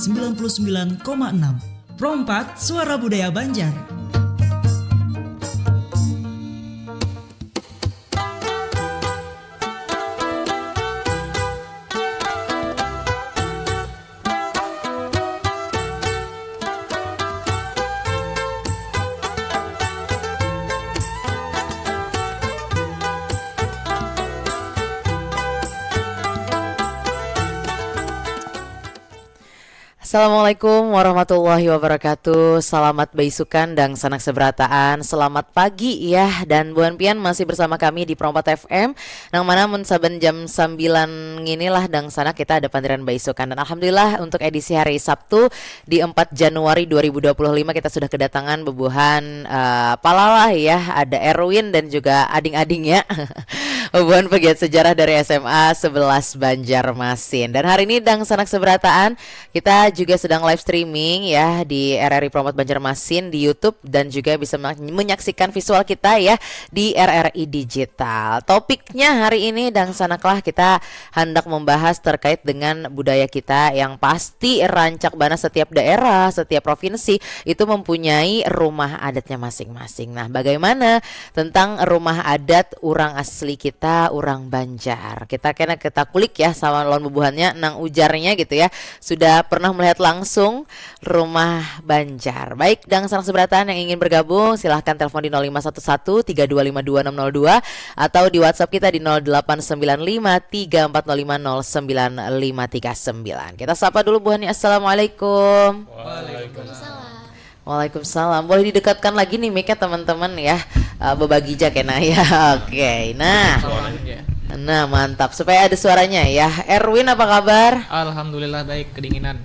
99,6. Pro 4 Suara Budaya Banjar. Assalamualaikum warahmatullahi wabarakatuh. Selamat baisukan dan sanak seberataan. Selamat pagi ya. Dan Buan Pian masih bersama kami di Pro 4 FM. Nang mana mun saben jam 9 inilah dang sana kita ada pandiran baisukan. Dan alhamdulillah untuk edisi hari Sabtu di 4 Januari 2025 kita sudah kedatangan bebuhan palalah ya. Ada Erwin dan juga ading-adingnya. Bebuhan pegiat sejarah dari SMA 11 Banjarmasin. Dan hari ini dang sanak seberataan kita juga sedang live streaming ya di RRI Pro 4 Banjarmasin di YouTube dan juga bisa menyaksikan visual kita ya di RRI Digital. Topiknya hari ini dan sanaklah kita hendak membahas terkait dengan budaya kita yang pasti rancak bana setiap daerah, setiap provinsi itu mempunyai rumah adatnya masing-masing. Nah, bagaimana tentang rumah adat orang asli kita, orang Banjar? Kita kulik ya sama lawan bubuhannya nang ujarnya gitu ya. Sudah pernah melihat langsung rumah Banjar. Baik, dan sanak seberataan yang ingin bergabung silahkan telepon di 0511 3252 atau di WhatsApp kita di 0895 3405 09539. Kita sapa dulu Bu Hani. Assalamualaikum. Waalaikumsalam. Boleh didekatkan lagi nih mic-nya teman-teman ya. Berbagi jakena ya. Oke. Nah, mantap. Supaya ada suaranya ya. Erwin apa kabar? Alhamdulillah baik, kedinginan.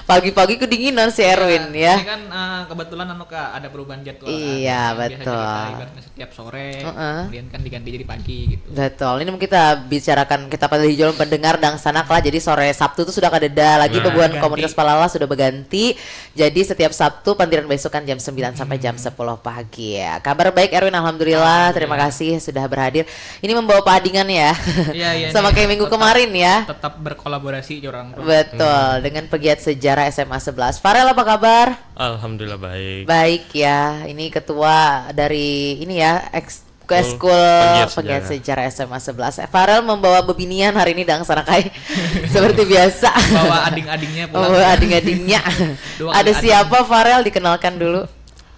Pagi-pagi kedinginan si Erwin ya. Ini kan kebetulan ada perubahan jadwal. Iya, kan. betul. Biasanya kita ibaratnya setiap sore, kemudian kan diganti jadi pagi gitu. Betul. Ini mungkin kita bicarakan kita pada hijau pendengar dan sanak lah. Jadi sore Sabtu itu sudah kadeda lagi bebuan komunitas Palala sudah berganti. Jadi setiap Sabtu pantiran besokan jam 9 sampai jam 10 pagi ya. Kabar baik Erwin, alhamdulillah. Terima kasih sudah berhadir. Ini membawa padingan ya. Iya, sama kayak minggu kemarin ya. Tetap berkolaborasi orang. Betul, dengan pegiat sejarah SMA 11. Farel apa kabar? Alhamdulillah baik. Baik ya. Ini ketua dari ini ya, Eskul pegiat sejarah SMA 11. Farel membawa bebinian hari ini dang sanakai. Seperti biasa. Bawa ading-adingnya pulang. Bawa ading-adingnya. Ada siapa Farel, dikenalkan dulu.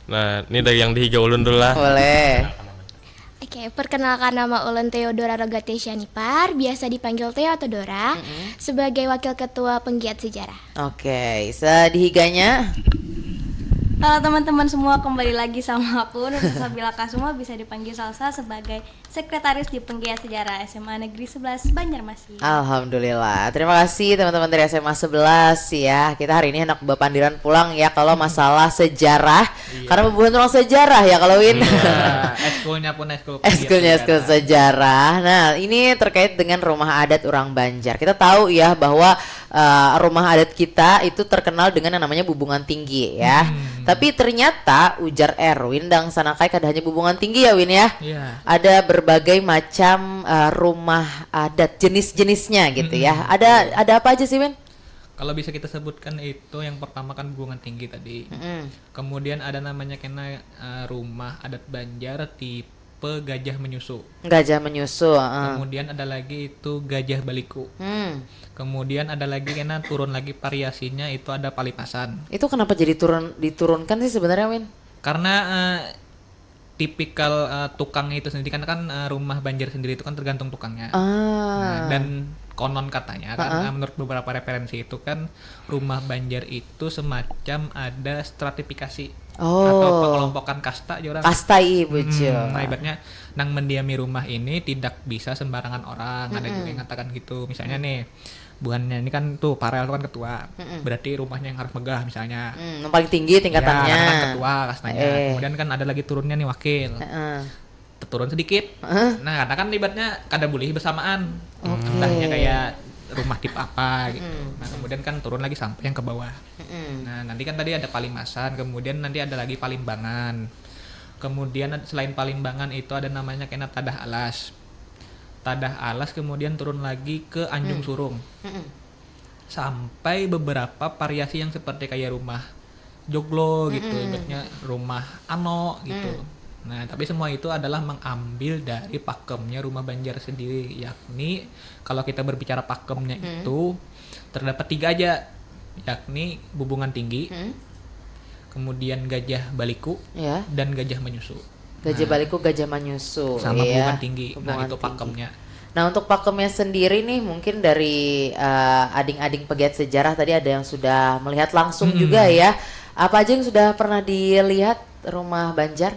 Nah, ini dari yang di hijau ulun dulu lah. Boleh. Oke, perkenalkan nama Ulun Theodora Rogate Syanipar, biasa dipanggil Theo atau Dora, sebagai Wakil Ketua Penggiat Sejarah. Oke, sedihiganya. Halo teman-teman semua, kembali lagi sama aku Nur Sabila Kasuma, bisa dipanggil Salsa sebagai Sekretaris di Penggiat Sejarah SMA Negeri 11 Banjarmasin. Alhamdulillah, terima kasih teman-teman dari SMA 11 ya. Kita hari ini hendak berpandiran pulang ya kalau masalah sejarah. Karena bukan orang sejarah ya kalau Win. Eskulnya pun eskul sejarah. Nah, ini terkait dengan rumah adat orang Banjar. Kita tahu ya bahwa rumah adat kita itu terkenal dengan yang namanya bubungan tinggi ya. Tapi ternyata ujar Erwin dan sanakai kada hanya bubungan tinggi ya Win ya. Ada berbagai macam rumah adat jenis-jenisnya gitu ya. Ada apa aja sih Win? Kalau bisa kita sebutkan itu yang pertama kan bubungan tinggi tadi. Kemudian ada namanya rumah adat Banjar tipe gajah menyusu. Gajah menyusu. Kemudian ada lagi itu gajah baliku. Kemudian ada lagi turun lagi variasinya itu ada palipasan. Itu kenapa jadi diturunkan sih sebenarnya Win? Karena tipikal tukang itu sendiri kan rumah Banjar sendiri itu kan tergantung tukangnya. Nah, dan konon katanya kan menurut beberapa referensi itu kan rumah Banjar itu semacam ada stratifikasi atau pengelompokan kasta orang. Kasta bujo. Nah, ibaratnya nang mendiami rumah ini tidak bisa sembarangan orang. Ada juga yang mengatakan gitu. Misalnya nih, buannya ini kan tuh Farel itu kan ketua. Berarti rumahnya yang harus megah misalnya. Yang paling tinggi tingkatannya. Ya, kan ketua kastanya. Kemudian kan ada lagi turunnya nih wakil. Turun sedikit. Nah, karena kan ibaratnya kada boleh bersamaan. Entahnya kayak rumah tipe apa gitu. Nah, kemudian kan turun lagi sampai yang ke bawah. Nah, nanti kan tadi ada Palimasan, kemudian nanti ada lagi Palimbangan. Kemudian selain Palimbangan itu ada namanya kena Tadah Alas. Tadah Alas kemudian turun lagi ke Anjung Surung. sampai beberapa variasi yang seperti kayak rumah joglo gitu, ibaratnya rumah ano gitu. Nah, tapi semua itu adalah mengambil dari pakemnya rumah Banjar sendiri, yakni kalau kita berbicara pakemnya itu terdapat 3 aja, yakni bubungan tinggi, kemudian gajah baliku, dan gajah menyusu. Gajah baliku, gajah menyusu, sama bubungan tinggi. Nah, itu pakemnya. Nah, untuk pakemnya sendiri nih mungkin dari ading-ading pegiat sejarah tadi ada yang sudah melihat langsung juga ya. Apa aja yang sudah pernah dilihat rumah Banjar?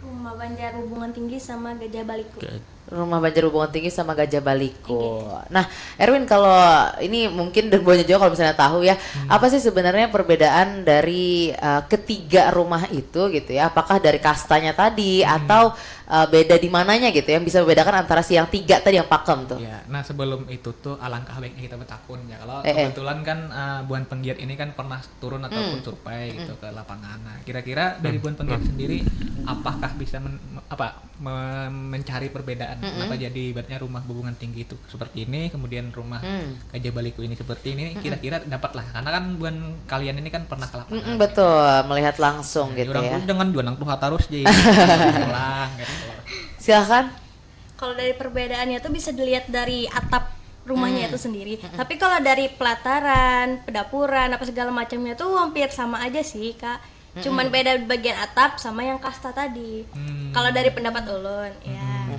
Rumah Banjar hubungan tinggi sama gajah baliku. Rumah Banjar hubungan tinggi sama gajah baliku. Nah, Erwin, kalau ini mungkin dan Bonya juga kalau misalnya tahu ya, apa sih sebenarnya perbedaan dari ketiga rumah itu gitu ya? Apakah dari kastanya tadi atau beda di mananya gitu ya? Bisa membedakan antara si yang 3 tadi yang pakem tuh. Ya, nah sebelum itu tuh alangkah baiknya kita bertakun ya. Kalau kebetulan kan Buan Penggiat ini kan pernah turun ataupun survei gitu ke lapangan. Nah, kira-kira dari Buan Penggiat sendiri apakah bisa mencari perbedaan? Kenapa jadi ibaratnya rumah bubungan tinggi itu seperti ini, kemudian rumah gajah baliku ini seperti ini? Kira-kira dapat lah, karena kan Buan kalian ini kan pernah ke lapangan. Betul, melihat langsung gitu orang ya. Jangan jualan tuh harus jadi pulang gitu. Silakan. Kalau dari perbedaannya tuh bisa dilihat dari atap rumahnya itu sendiri. Tapi kalau dari pelataran, pedapuran, apa segala macamnya tuh hampir sama aja sih, Kak. Cuman beda bagian atap sama yang kasta tadi. Kalau dari pendapat ulun, ya.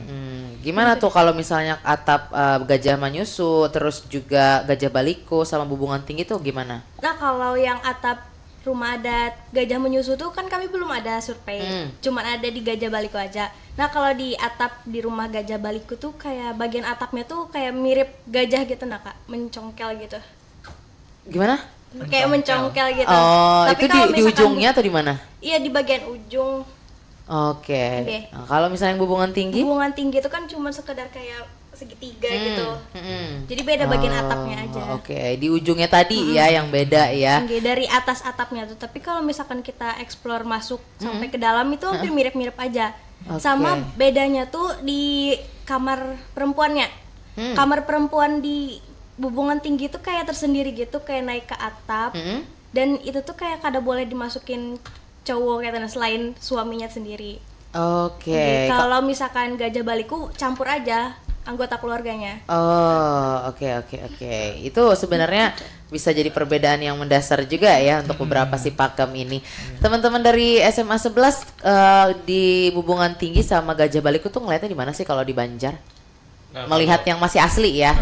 Gimana tuh kalau misalnya atap gajah menyusu, terus juga gajah baliku sama bubungan tinggi tuh gimana? Nah, kalau yang atap rumah adat gajah menyusu tuh kan kami belum ada survei, cuman ada di gajah baliku aja. Nah, kalau di atap di rumah gajah baliku tuh kayak bagian atapnya tuh kayak mirip gajah gitu, nah Kak, mencongkel gitu. Gimana? Kayak mencongkel gitu. Oh, tapi itu di ujungnya atau di mana? Iya, di bagian ujung. Oke. Nah, kalau misalnya yang bubungan tinggi? Hubungan tinggi itu kan cuma sekedar kayak segitiga gitu. Jadi beda bagian atapnya aja. Oke, di ujungnya tadi ya yang beda ya. Dari atas atapnya tuh. Tapi kalau misalkan kita explore masuk sampai ke dalam itu hampir mirip-mirip aja. Sama bedanya tuh di kamar perempuannya. Kamar perempuan di bubungan tinggi tuh kayak tersendiri gitu, kayak naik ke atap. Dan itu tuh kayak kada boleh dimasukin cowok katanya selain suaminya sendiri. Oke. Kalau misalkan gajah baliku campur aja anggota keluarganya. Oh, oke. Itu sebenarnya bisa jadi perbedaan yang mendasar juga ya untuk beberapa si pakem ini. Teman-teman dari SMA 11 di bubungan tinggi sama gajah baliku tuh ngeliatnya di mana sih kalau di Banjar? Melihat yang masih asli ya.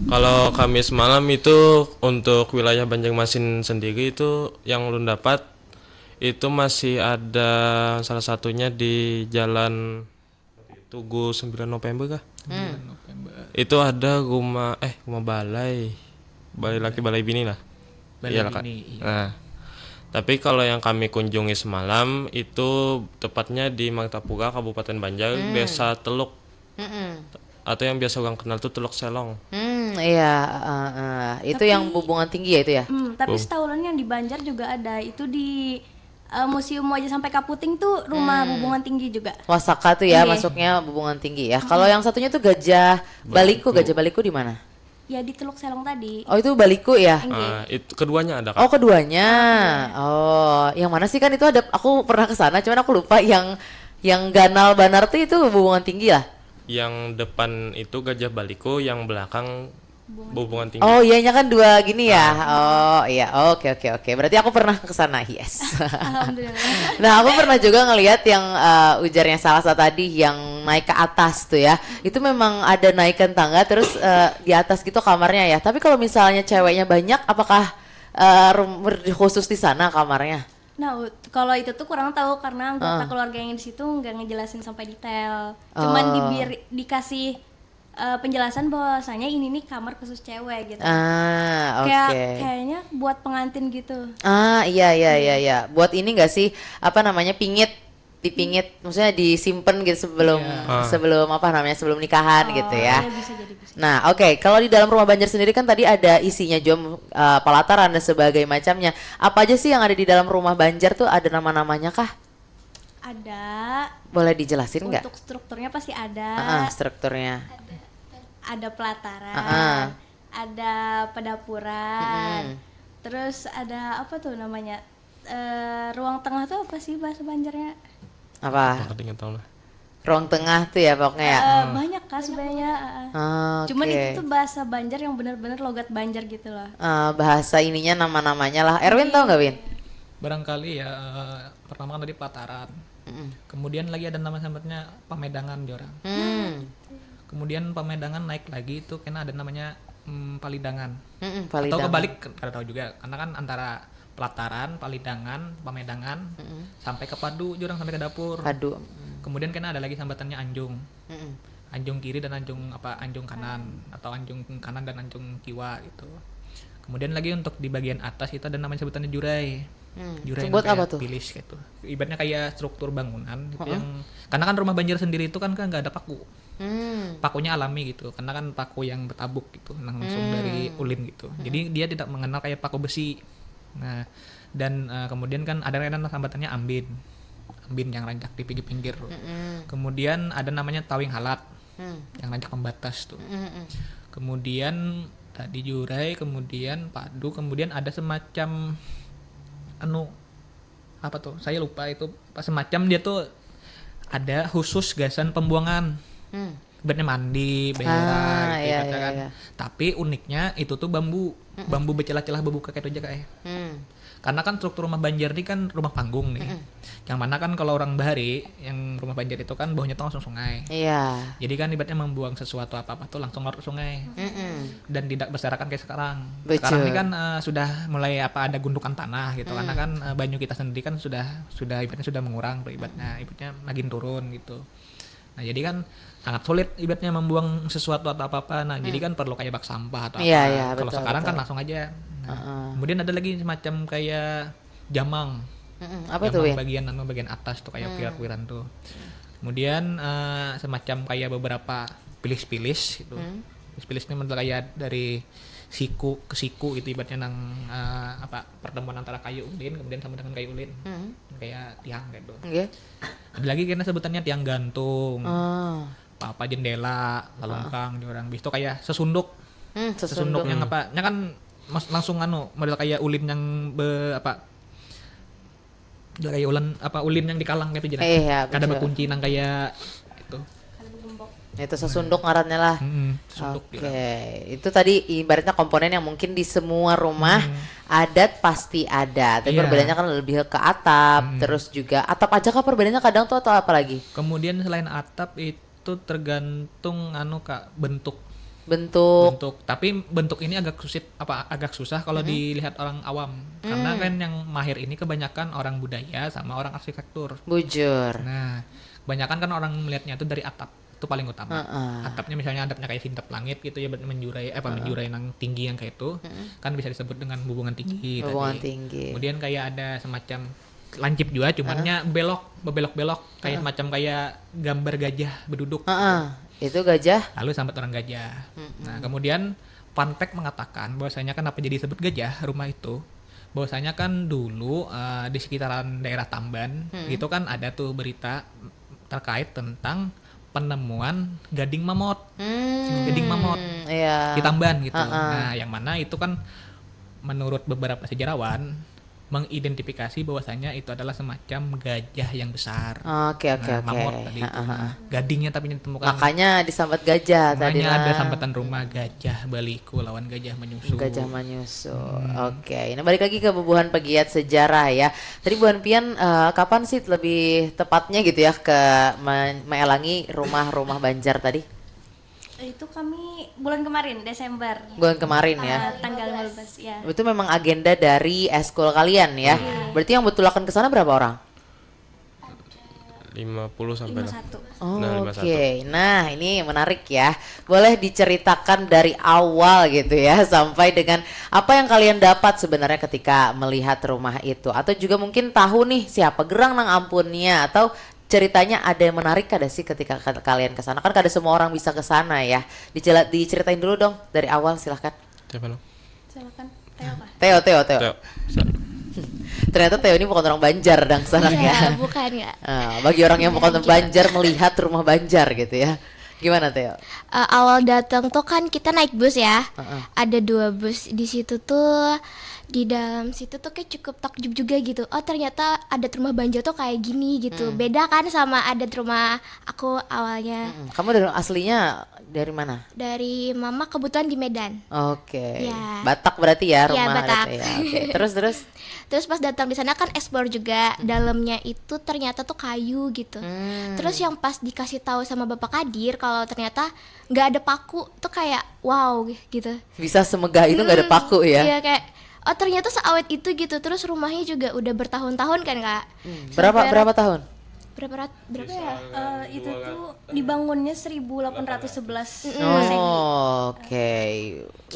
Kalau Kamis malam itu untuk wilayah Banjarmasin sendiri itu yang ulun dapat itu masih ada salah satunya di Jalan Tugu 9 November kah? 9 November. Itu ada rumah balai laki balai bini lah. Iya lah Kak. Nah, tapi kalau yang kami kunjungi semalam itu tepatnya di Martapura, Kabupaten Banjar, Desa Teluk. Atau yang biasa orang kenal tuh Teluk Selong. Iya, itu tapi, yang bubungan tinggi ya itu ya. Tapi setahu yang di Banjar juga ada itu di Museum Wajah sampai Kaputing tuh rumah bubungan tinggi juga. Wasaka tuh ya masuknya bubungan tinggi ya. Kalau yang satunya tuh gajah baliku di mana? Ya di Teluk Selong tadi. Oh, itu baliku ya? Itu keduanya ada Kak. Oh, keduanya. Oh, yang mana sih kan itu ada, aku pernah ke sana cuman aku lupa yang ganal banar tuh itu bubungan tinggi lah. Yang depan itu gajah baliku, yang belakang bubungan tinggi. Oh, iyanya kan dua gini ya. Oh, iya. Oke. Berarti aku pernah ke sana. Yes. Alhamdulillah. Nah, aku pernah juga ngelihat yang ujarnya Salsa tadi yang naik ke atas tuh ya. Itu memang ada naikkan tangga terus di atas gitu kamarnya ya. Tapi kalau misalnya ceweknya banyak, apakah khusus di sana kamarnya? Nah, kalau itu tuh kurang tahu karena anggota keluarga yang di situ nggak ngejelasin sampai detail. Cuman dikasih penjelasan bahwasanya ini nih kamar khusus cewek gitu. Kayaknya buat pengantin gitu. Iya. Buat ini nggak sih apa namanya dipingit, maksudnya disimpan gitu sebelum sebelum nikahan gitu ya. Iya, bisa jadi. Nah, kalau di dalam rumah Banjar sendiri kan tadi ada isinya pelataran dan sebagainya macamnya. Apa aja sih yang ada di dalam rumah Banjar tuh, ada nama-namanya kah? Ada. Boleh dijelasin nggak? Untuk strukturnya pasti ada. Strukturnya. Ada pelataran. ada pedapuran. Terus ada apa tuh namanya? Ruang tengah tuh apa sih bahasa Banjarnya? Apa? Nggak tahu lah. Ruang tengah tuh ya pokoknya ya. Banyak kan sebenarnya. Cuman Oke. itu tuh bahasa Banjar yang benar-benar logat Banjar gitu loh. Bahasa ininya nama-namanya lah. Erwin tahu nggak, Win? Barangkali ya pertama kan tadi pelataran. Kemudian lagi ada nama sambatnya Pamedangan jorang. Kemudian Pamedangan naik lagi itu karena ada namanya Palidangan. Atau Palidangan. kebalik kada tahu juga karena kan antara pelataran, Palidangan, Pamedangan sampai ke Padu jorang sampai ke dapur. Padu. Kemudian kan ada lagi sambatannya Anjung. Anjung kiri dan Anjung kanan atau Anjung kanan dan Anjung kiwa gitu. Kemudian lagi untuk di bagian atas itu ada namanya sebutannya Jurai. Jurai Buat yang apa kayak tuh? Pilis gitu. Ibaratnya kayak struktur bangunan gitu yang karena kan rumah banjir sendiri itu kan nggak ada paku. Pakunya alami gitu. Karena kan paku yang bertabuk gitu langsung dari ulin gitu. Jadi dia tidak mengenal kayak paku besi. Nah, dan kemudian kan ada sambatannya Ambin. Ambin yang rancak di pinggir-pinggir. Kemudian ada namanya Tawing Halat. Yang rancak pembatas tuh. Kemudian tadi Jurai, kemudian Padu, kemudian ada semacam apa tuh? Saya lupa itu semacam dia tuh ada khusus gasan pembuangan. Ibaratnya mandi, berak gitu, iya, ibaratnya iya, kan. iya. Tapi uniknya itu tuh bambu bercelah-celah berbuka kayak itu aja kayak. Karena kan struktur rumah banjir ini kan rumah panggung nih. Yang mana kan kalau orang Bahari yang rumah banjir itu kan bawahnya tuh langsung sungai. Iya. Jadi kan ibaratnya membuang sesuatu apa-apa tuh langsung larut ke sungai. Dan tidak berserakan kayak sekarang. Betul. Sekarang ini kan sudah mulai ada gundukan tanah gitu. Karena kan banyu kita sendiri kan sudah ibaratnya sudah mengurang tuh ibaratnya makin turun gitu. Nah, jadi kan sangat sulit ibaratnya membuang sesuatu atau apa-apa. Nah, jadi kan perlu kayak bak sampah atau Iya, apa. iya, Kalau betul, sekarang kan betul. langsung aja. Nah, kemudian ada lagi semacam kayak jamang. Apa tuh, Win? Bagian atas tuh kayak pilar-pilaran tuh. Kemudian semacam kayak beberapa pilis-pilis gitu. Pilis-pilis ini menurut kayak dari siku ke siku itu ibaratnya pertemuan antara kayu ulin kemudian sama dengan kayu ulin. Kayak tiang gitu. Nggih. Ada lagi karena sebutannya tiang gantung. Oh. Apa jendela, lalongkang di orang bis itu kayak sesunduk. Sesunduk. Yang apa? Nya kan langsung model kayak ulin yang kayak ulin yang dikalang gitu jadi. Iya, Kada betul. berkunci nang kayak itu. Itu sesunduk ngarannya lah. Sesunduk Oke, dia. itu tadi ibaratnya komponen yang mungkin di semua rumah adat pasti ada. Tapi Iya. perbedaannya kan lebih ke atap, terus juga atap aja kah perbedaannya kadang tuh atau apa lagi? Kemudian selain atap itu tergantung Kak bentuk. Tapi bentuk ini agak susah kalau dilihat orang awam. Karena kan yang mahir ini kebanyakan orang budaya sama orang arsitektur. Bujur. Nah, kebanyakan kan orang melihatnya itu dari atap. Itu paling utama. Atapnya misalnya atapnya kayak sintep langit gitu ya menjurai menjurai yang tinggi yang kayak itu kan bisa disebut dengan hubungan tinggi Hubungan tadi. tinggi. Kemudian kayak ada semacam lancip juga cumannya belok-belok kayak macam kayak gambar gajah berduduk. Itu gajah. Lalu sambat orang gajah. Nah, kemudian fun fact mengatakan bahwasanya kenapa jadi disebut gajah rumah itu? Bahwasanya kan dulu di sekitaran daerah Tamban gitu kan ada tuh berita terkait tentang penemuan gading mamut. Gading mamut Iya. di Tamban gitu. Nah, yang mana itu kan menurut beberapa sejarawan mengidentifikasi bahwasanya itu adalah semacam gajah yang besar. Oke. Mamut tadi itu. Nah, gadingnya tapi ditemukan. Makanya disambat gajah tadi Makanya lah. ada sambatan rumah gajah baliku lawan gajah menyusu. Gajah menyusu. Oke, ini balik lagi ke bubuhan pegiat sejarah ya. Tadi Bu Pian kapan sih lebih tepatnya gitu ya ke meelangi rumah-rumah Banjar tadi? Itu kami bulan kemarin Desember. Bulan kemarin ya. Tanggal 15 ya. Itu memang agenda dari eskul kalian ya. Berarti yang betul akan ke sana berapa orang? 50 sampai lah. 51. Oh, Nah, Oke, nah ini menarik ya. Boleh diceritakan dari awal gitu ya sampai dengan apa yang kalian dapat sebenarnya ketika melihat rumah itu, atau juga mungkin tahu nih siapa gerang nang ampunnya, atau ceritanya ada yang menarik kada sih ketika kalian ke sana? Kan kada semua orang bisa ke sana ya. Diceritain dulu dong dari awal, silahkan. Siapa lo? Silakan. Teo apa? Teo. Teo. Ternyata Teo ini bukan orang Banjar dang sana Iya, ya. bukan ya. Bagi orang yang bukan orang Banjar melihat rumah Banjar gitu ya. Gimana Teo? Awal datang tuh kan kita naik bus ya. Ada 2 bus di situ tuh. Di dalam situ tuh kayak cukup takjub juga gitu. Oh ternyata adat rumah Banjar tuh kayak gini gitu. Beda kan sama adat rumah aku awalnya. Kamu dari aslinya dari mana? Dari mama kebetulan di Medan. Oke. Ya. Batak berarti ya Iya, rumah Batak. adatnya ya. Oke. Terus. Terus pas datang di sana kan explore juga. Dalamnya itu ternyata tuh kayu gitu. Terus yang pas dikasih tahu sama Bapak Kadir kalau ternyata nggak ada paku tuh kayak wow gitu. Bisa semegah itu nggak ada paku ya? Iya kayak oh ternyata seawet itu gitu. Terus rumahnya juga udah bertahun-tahun kan Kak. Berapa tahun? Berapa ya? Itu tuh dibangunnya 1811 Oh, oke.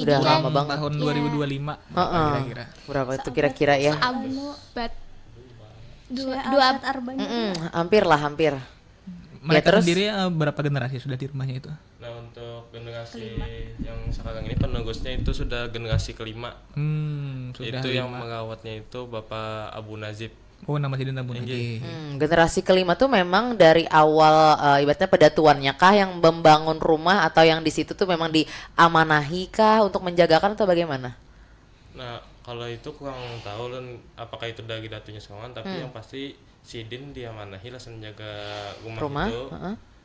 Udah Jadi kan lama banget. Tahun 2025 kira-kira. Berapa itu kira-kira ya? Abad dua Abad Arbanya. Hampir. Mereka terus? sendiri berapa generasi sudah di rumahnya itu? Nah, untuk generasi yang sekarang ini penerusnya itu sudah generasi kelima. Sudah Itu yang 5. merawatnya itu Bapak Abu Nazib. Oh, nama Sidin Abu Najib. Generasi kelima tuh memang dari awal ibaratnya pedatuannya kah yang membangun rumah atau yang di situ tuh memang diamanahi kah untuk menjagakan atau bagaimana? Nah, kalau itu kurang tahu kan apakah itu dari datunya sekarang, tapi yang pasti Sidin diamanahi lah menjaga rumah itu.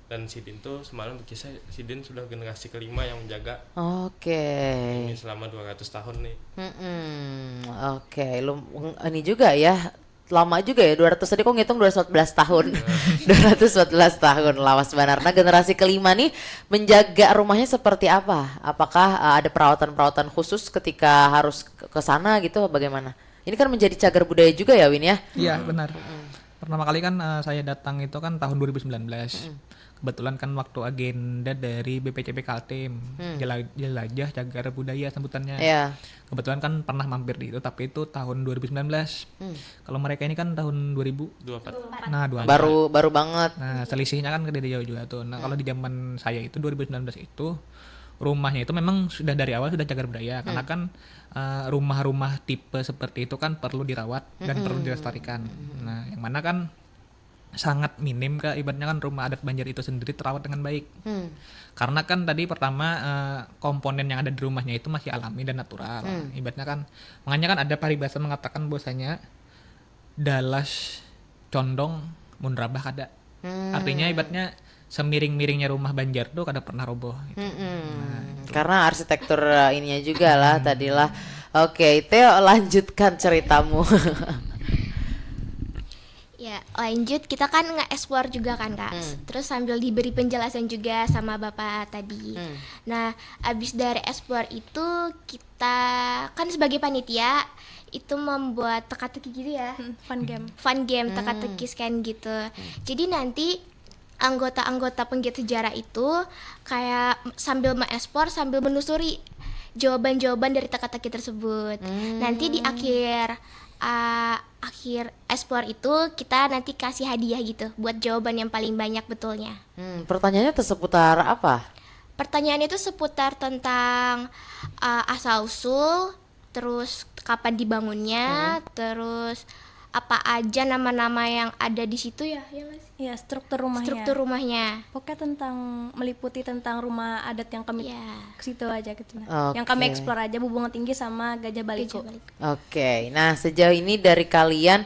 Dan Sidin tuh semalam berkisah Sidin sudah generasi kelima yang menjaga ini selama 200 tahun nih. Oke, ini juga ya lama juga ya 200 tadi kok ngitung 214 tahun 214 tahun lawas benar. Nah generasi kelima nih menjaga rumahnya seperti apa? Apakah ada perawatan-perawatan khusus ketika harus ke sana gitu bagaimana? Ini kan menjadi cagar budaya juga ya Win ya? Iya, benar. Pertama kali kan saya datang itu kan tahun 2019. Kebetulan kan waktu agenda dari BPCP Kaltim, jelajah cagar budaya sebutannya. Iya. Kebetulan kan pernah mampir di itu, tapi itu tahun 2019. Kalau mereka ini kan tahun 2024. Nah, 24. Baru banget. Nah, selisihnya kan gede jauh juga tuh. Nah, kalau di zaman saya itu 2019 itu rumahnya itu memang sudah dari awal sudah cagar budaya karena kan rumah-rumah tipe seperti itu kan perlu dirawat dan perlu dilestarikan. Nah, yang mana kan sangat minim Kak, ibaratnya kan rumah adat Banjar itu sendiri terawat dengan baik. Karena kan tadi pertama komponen yang ada di rumahnya itu masih alami dan natural. Ibaratnya kan makanya kan ada paribasa mengatakan bahwasanya dalas condong mun rabah kada. Artinya ibaratnya semiring-miringnya rumah Banjar tuh kada pernah roboh gitu. Karena arsitektur ininya juga lah tadilah. Oke, Teo lanjutkan ceritamu. Ya, lanjut kita kan nge-explore juga kan Kak. Terus sambil diberi penjelasan juga sama Bapak tadi. Nah, abis dari explore itu kita kan sebagai panitia itu membuat teka-teki gitu ya. Fun game teka-teki scan gitu. Jadi nanti anggota-anggota penggiat sejarah itu kayak sambil mengeksplor sambil menelusuri jawaban-jawaban dari teka-teki tersebut. Nanti di akhir explore itu kita nanti kasih hadiah gitu buat jawaban yang paling banyak betulnya. Pertanyaannya seputar apa? Pertanyaan itu seputar tentang asal usul, terus kapan dibangunnya, terus apa aja nama-nama yang ada di situ ya Mas? Ya, struktur rumahnya. Struktur rumahnya. Pokoknya tentang meliputi tentang rumah adat yang kami ke situ aja gitu. Oke. Yang kami explore aja Bubungan Tinggi sama Gajah Baliku. Oke, nah sejauh ini dari kalian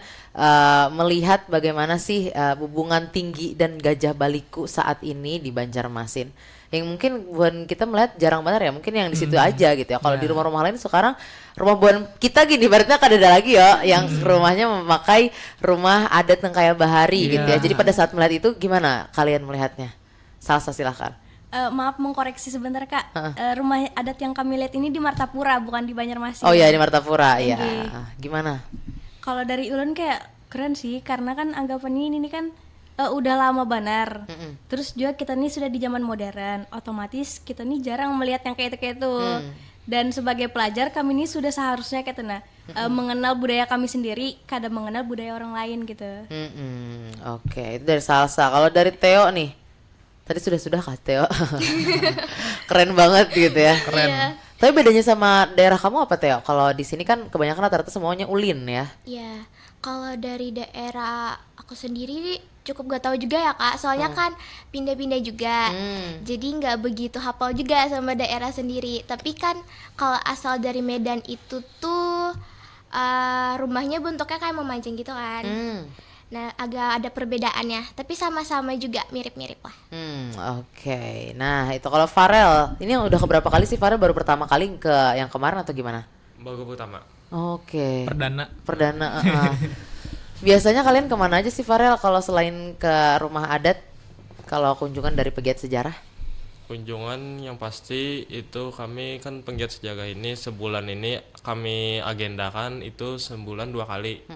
melihat bagaimana sih Bubungan Tinggi dan Gajah Baliku saat ini di Banjarmasin? Yang mungkin buat kita melihat jarang banget ya, mungkin yang di situ aja gitu ya. Kalau di rumah-rumah lain sekarang rumah buan kita gini, berarti kan ada lagi ya yang rumahnya memakai rumah adat yang kayak bahari gitu ya. Jadi pada saat melihat itu gimana kalian melihatnya? Salsa silakan. Maaf mengkoreksi sebentar Kak. Rumah adat yang kami lihat ini di Martapura bukan di Banjarmasin. Oh iya di Martapura ya. Gimana? Kalau dari ulun kayak keren sih karena kan anggapannya ini kan udah lama benar. Terus juga kita nih sudah di zaman modern, otomatis kita nih jarang melihat yang kayak itu. Dan sebagai pelajar kami ini sudah seharusnya kayak mengenal budaya kami sendiri, kadang mengenal budaya orang lain gitu. Oke, itu dari Salsa. Kalau dari Theo nih, tadi sudah kah Theo? Keren banget gitu ya. Keren. Tapi bedanya sama daerah kamu apa Teo? Kalau di sini kan kebanyakan rata-rata semuanya ulin ya. Ya, kalau dari daerah aku sendiri cukup gak tahu juga ya Kak, soalnya kan pindah-pindah juga, jadi nggak begitu hafal juga sama daerah sendiri. Tapi kan kalau asal dari Medan itu tuh rumahnya bentuknya kayak memancing gitu kan. Nah, agak ada perbedaannya, tapi sama-sama juga mirip-mirip lah. Oke. Nah, itu kalau Farel, ini yang udah keberapa kali sih Farel? Baru pertama kali ke yang kemarin atau gimana? Baru pertama. Oke. Perdana. Biasanya kalian kemana aja sih Farel kalau selain ke rumah adat? Kalau kunjungan dari pegiat sejarah? Kunjungan yang pasti itu kami kan penggiat sejarah ini sebulan ini kami agendakan itu sebulan 2 kali.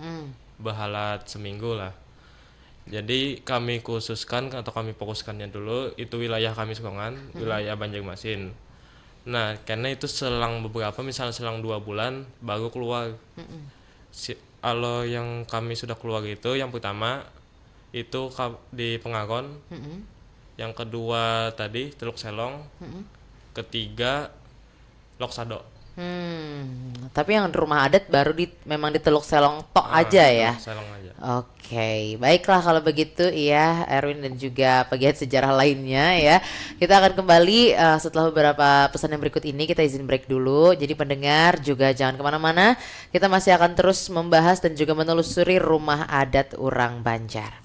Berhalat seminggu lah. Jadi kami khususkan atau kami fokuskannya dulu itu wilayah kami Songan, wilayah Banjarmasin. Nah, karena itu selang beberapa, misalnya selang 2 bulan baru keluar. Kalau yang kami sudah keluar itu yang pertama itu di Pengagon, yang kedua tadi Teluk Selong, ketiga Loksado. Tapi yang rumah adat baru memang di Teluk Selong tok aja ya. Selong aja. Oke, baiklah kalau begitu ya Erwin dan juga pegiat sejarah lainnya ya. Kita akan kembali setelah beberapa pesan yang berikut ini. Kita izin break dulu. Jadi pendengar juga jangan kemana-mana. Kita masih akan terus membahas dan juga menelusuri rumah adat Urang Banjar.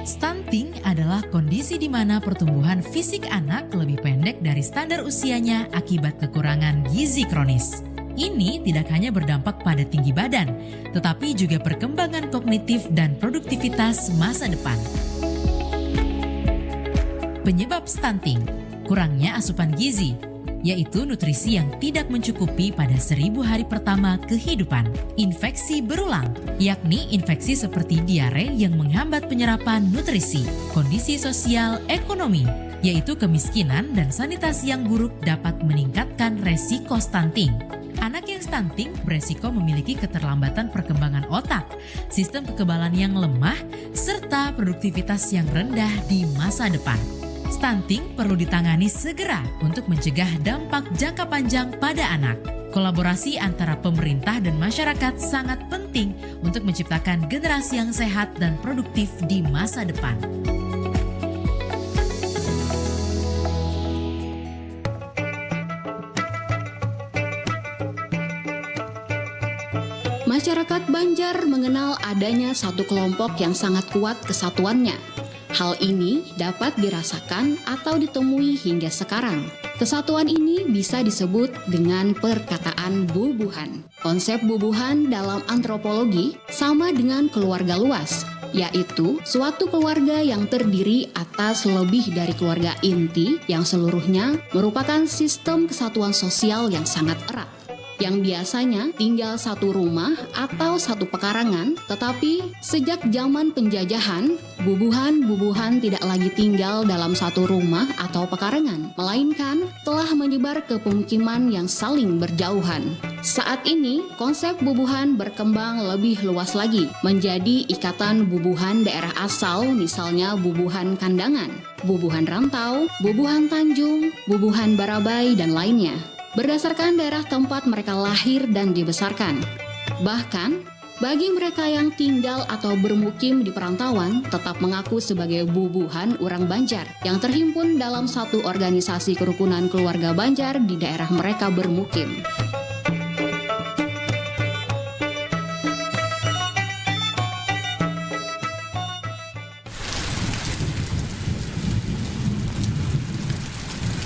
Stunting adalah kondisi di mana pertumbuhan fisik anak lebih pendek dari standar usianya akibat kekurangan gizi kronis. Ini tidak hanya berdampak pada tinggi badan, tetapi juga perkembangan kognitif dan produktivitas masa depan. Penyebab stunting, kurangnya asupan gizi, yaitu nutrisi yang tidak mencukupi pada 1000 hari pertama kehidupan. Infeksi berulang, yakni infeksi seperti diare yang menghambat penyerapan nutrisi. Kondisi sosial ekonomi, yaitu kemiskinan dan sanitasi yang buruk dapat meningkatkan resiko stunting. Anak yang stunting beresiko memiliki keterlambatan perkembangan otak, sistem kekebalan yang lemah, serta produktivitas yang rendah di masa depan. Stunting perlu ditangani segera untuk mencegah dampak jangka panjang pada anak. Kolaborasi antara pemerintah dan masyarakat sangat penting untuk menciptakan generasi yang sehat dan produktif di masa depan. Masyarakat Banjar mengenal adanya satu kelompok yang sangat kuat kesatuannya. Hal ini dapat dirasakan atau ditemui hingga sekarang. Kesatuan ini bisa disebut dengan perkataan bubuhan. Konsep bubuhan dalam antropologi sama dengan keluarga luas, yaitu suatu keluarga yang terdiri atas lebih dari keluarga inti yang seluruhnya merupakan sistem kesatuan sosial yang sangat erat, yang biasanya tinggal satu rumah atau satu pekarangan, tetapi sejak zaman penjajahan, bubuhan-bubuhan tidak lagi tinggal dalam satu rumah atau pekarangan, melainkan telah menyebar ke pemukiman yang saling berjauhan. Saat ini, konsep bubuhan berkembang lebih luas lagi, menjadi ikatan bubuhan daerah asal, misalnya bubuhan kandangan, bubuhan rantau, bubuhan Tanjung, bubuhan Barabai, dan lainnya, berdasarkan daerah tempat mereka lahir dan dibesarkan. Bahkan, bagi mereka yang tinggal atau bermukim di perantauan, tetap mengaku sebagai bubuhan Urang Banjar yang terhimpun dalam satu organisasi kerukunan keluarga Banjar di daerah mereka bermukim.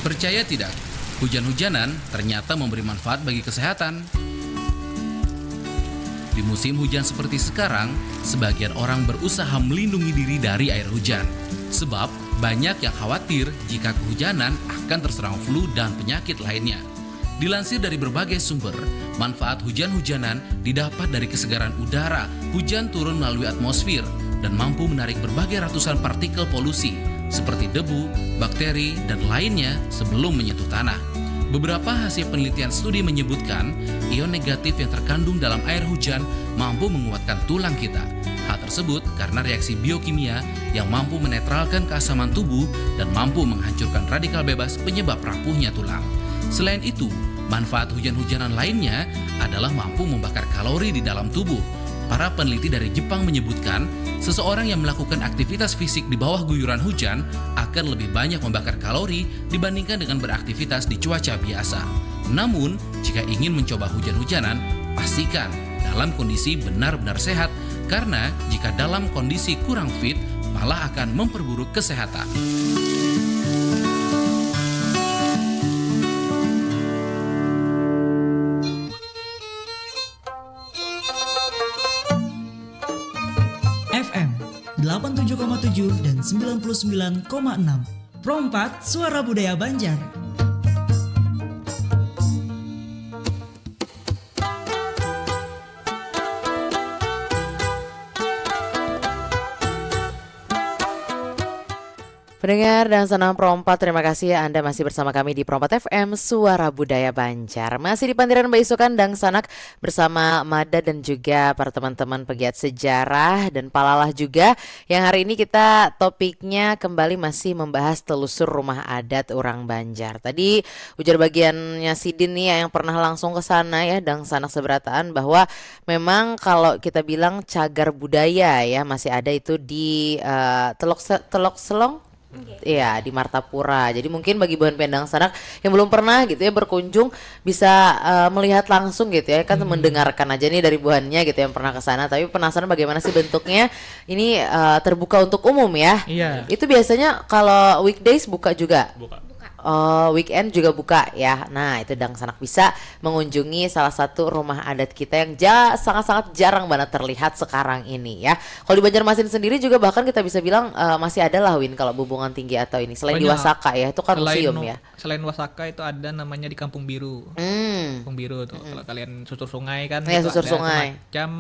Percaya tidak? Hujan-hujanan ternyata memberi manfaat bagi kesehatan. Di musim hujan seperti sekarang, sebagian orang berusaha melindungi diri dari air hujan. Sebab banyak yang khawatir jika kehujanan akan terserang flu dan penyakit lainnya. Dilansir dari berbagai sumber, manfaat hujan-hujanan didapat dari kesegaran udara. Hujan turun melalui atmosfer dan mampu menarik berbagai ratusan partikel polusi seperti debu, bakteri, dan lainnya sebelum menyentuh tanah. Beberapa hasil penelitian studi menyebutkan ion negatif yang terkandung dalam air hujan mampu menguatkan tulang kita. Hal tersebut karena reaksi biokimia yang mampu menetralkan keasaman tubuh dan mampu menghancurkan radikal bebas penyebab rapuhnya tulang. Selain itu, manfaat hujan-hujanan lainnya adalah mampu membakar kalori di dalam tubuh. Para peneliti dari Jepang menyebutkan, seseorang yang melakukan aktivitas fisik di bawah guyuran hujan akan lebih banyak membakar kalori dibandingkan dengan beraktivitas di cuaca biasa. Namun, jika ingin mencoba hujan-hujanan, pastikan dalam kondisi benar-benar sehat, karena jika dalam kondisi kurang fit, malah akan memperburuk kesehatan. FM 87,7 dan 99,6. Pro 4 Suara Budaya Banjar. Pendengar dan senang Pro 4, terima kasih Anda masih bersama kami di Pro 4 FM Suara Budaya Banjar. Masih di Pantiran Baisukan dan Sanak bersama Mada dan juga para teman-teman pegiat sejarah dan Palalah juga. Yang hari ini kita topiknya kembali masih membahas telusur rumah adat orang Banjar. Tadi ujar bagiannya Sidin nih yang pernah langsung ke sana ya, dan Sanak Seberataan, bahwa memang kalau kita bilang cagar budaya ya masih ada itu di Telok Selong. Iya, di Martapura. Jadi mungkin bagi Buan Pendang Sanak yang belum pernah gitu ya berkunjung bisa melihat langsung gitu ya, kan mendengarkan aja nih dari buannya gitu yang pernah ke sana, tapi penasaran bagaimana sih bentuknya. Ini terbuka untuk umum ya. Iya. Itu biasanya kalau weekdays buka juga. Buka. Oh, weekend juga buka ya. Nah, itu Dang Sanak bisa mengunjungi salah satu rumah adat kita yang sangat-sangat jarang banget terlihat sekarang ini ya. Kalau di Banjarmasin sendiri juga bahkan kita bisa bilang masih ada lah Win kalau Bubungan Tinggi atau ini. Selain di Wasaka ya, itu kan museum ya. Selain Wasaka itu ada namanya di Kampung Biru. Kampung Biru tuh. Kalau kalian susur sungai kan Ya, itu susur ada sungai. semacam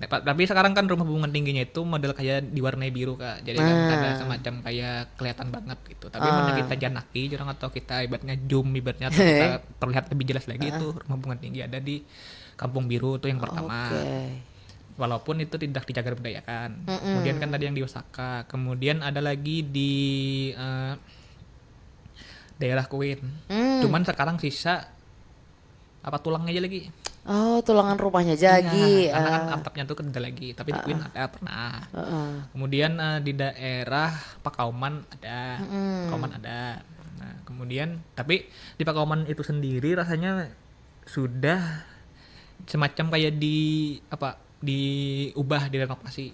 tapi sekarang kan rumah Bubungan Tingginya itu model kayak diwarnai biru Kak. Jadi kan ada semacam kayak kelihatan banget gitu. Tapi mau kita janaki jarang atau kita ibaratnya zoom ibaratnya atau kita terlihat lebih jelas lagi itu rumah Bubungan Tinggi ada di Kampung Biru tuh yang pertama. Walaupun itu tidak dijaga budayakan. Kemudian kan tadi yang di Osaka. Kemudian ada lagi di daerah Kuin. Cuman sekarang sisa tulangnya aja lagi. Oh, tulangan rumahnya Jagi. Karena kan atapnya tuh ada lagi, tapi di Kuin ada pernah. Kemudian di daerah Pakauman ada, Pakauman ada. Nah, kemudian tapi di Pakauman itu sendiri rasanya sudah semacam kayak diubah, direnovasi.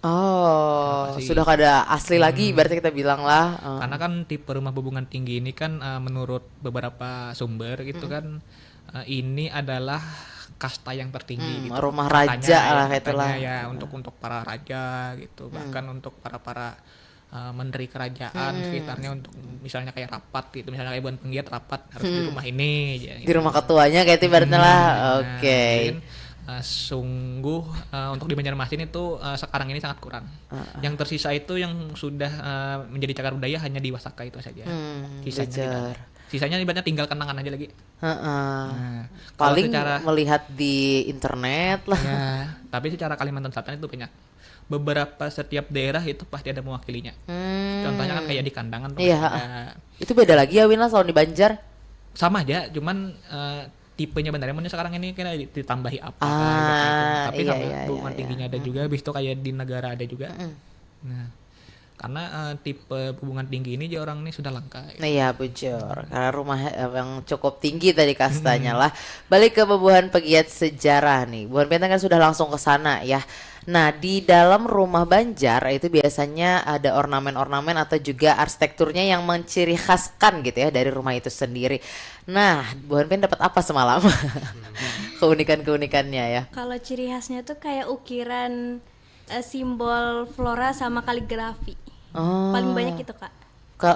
Sudah kada asli lagi berarti kita bilang lah. Karena kan tipe rumah Bubungan Tinggi ini kan menurut beberapa sumber gitu kan ini adalah kasta yang tertinggi gitu. Rumah raja lah itulah. Ya untuk para raja gitu, bahkan untuk para menteri kerajaan sekitarnya, untuk misalnya kayak rapat gitu, misalnya kayak Buan Penggiat rapat harus di rumah ini ya, gitu. Di rumah ketuanya kayak ibaratnya lah. Oke. Sungguh untuk di Banjarmasin itu sekarang ini sangat kurang. Yang tersisa itu yang sudah menjadi cagar budaya hanya di Wasaka itu saja. Sisanya ibaratnya tinggal kenangan aja lagi. Nah, paling secara, melihat di internet lah. Ya, tapi secara Kalimantan Selatan itu banyak. Beberapa setiap daerah itu pasti ada mewakilinya. Contohnya kan kayak di Kandangan tuh. Iya. Itu beda lagi ya Win lah kalau di Banjar. Sama aja, cuman tipenya Bantaremonnya sekarang ini kira ditambahi apa tapi sama Bubungan Tingginya ada juga, habis itu kayak di negara ada juga. Nah, karena tipe Bubungan Tinggi ini aja orang ini sudah langka. Iya bujur, karena rumah yang cukup tinggi tadi kastanya lah. Balik ke Bubuhan pegiat sejarah nih, Buan Pentang kan sudah langsung ke sana ya. Nah, di dalam rumah Banjar itu biasanya ada ornamen-ornamen atau juga arsitekturnya yang menciri khaskan gitu ya dari rumah itu sendiri. Nah, Buan Pen dapat apa semalam? Keunikan-keunikannya ya. Kalau ciri khasnya tuh kayak ukiran simbol flora sama kaligrafi. Paling banyak itu Kak.